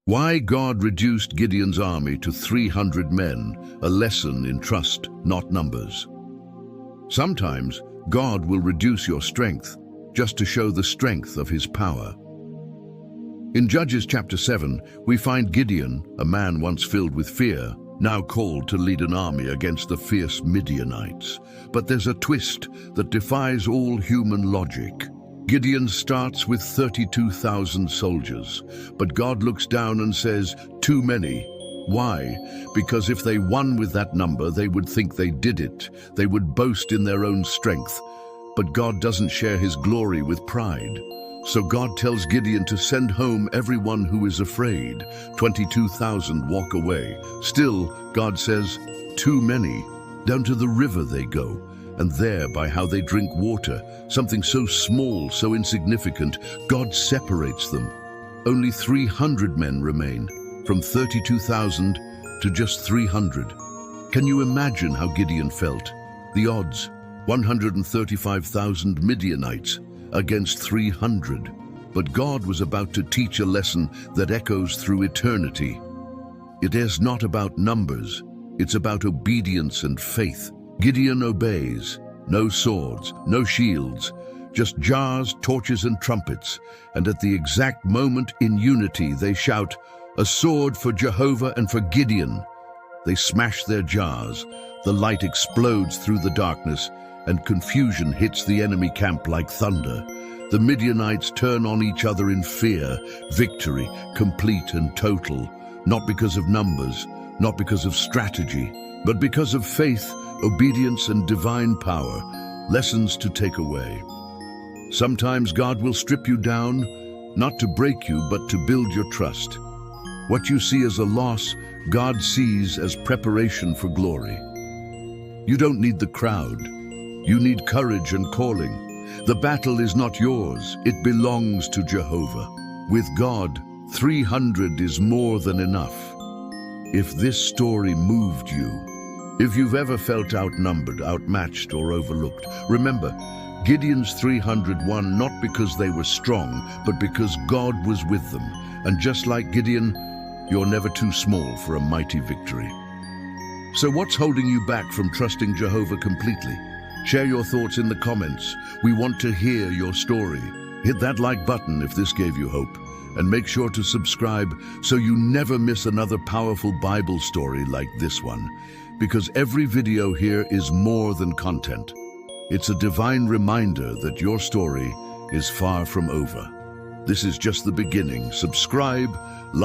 Why God reduced Gideon's army to 300 men, a lesson in trust, not numbers. Sometimes God will reduce your strength just to show the strength of his power. In Judges chapter 7, we find Gideon, a man once filled with fear, now called to lead an army against the fierce Midianites. But there's a twist that defies all human logic. Gideon starts with 32,000 soldiers, but God looks down and says, "Too many." Why? Because if they won with that number, they would think they did it. They would boast in their own strength. But God doesn't share his glory with pride. So God tells Gideon to send home everyone who is afraid. 22,000 walk away. Still, God says, "Too many." Down to the river they go, and there, by how they drink water, something so small, so insignificant, God separates them. Only 300 men remain, from 32,000 to just 300. Can you imagine how Gideon felt? The odds, 135,000 Midianites against 300. But God was about to teach a lesson that echoes through eternity. It is not about numbers, it's about obedience and faith. Gideon obeys. No swords, no shields, just jars, torches, and trumpets. And at the exact moment, in unity, they shout, "A sword for Jehovah and for Gideon." They smash their jars. The light explodes through the darkness, and confusion hits the enemy camp like thunder. The Midianites turn on each other in fear. Victory, complete and total, not because of numbers, not because of strategy, but because of faith, obedience, and divine power. Lessons to take away. Sometimes God will strip you down, not to break you, but to build your trust. What you see as a loss, God sees as preparation for glory. You don't need the crowd. You need courage and calling. The battle is not yours. It belongs to Jehovah. With God, 300 is more than enough. If this story moved you, if you've ever felt outnumbered, outmatched, or overlooked, remember, Gideon's 300 won not because they were strong, but because God was with them. And just like Gideon, you're never too small for a mighty victory. So what's holding you back from trusting Jehovah completely? Share your thoughts in the comments. We want to hear your story. Hit that like button if this gave you hope. And make sure to subscribe so you never miss another powerful Bible story like this one. Because every video here is more than content. It's a divine reminder that your story is far from over. This is just the beginning. Subscribe, like,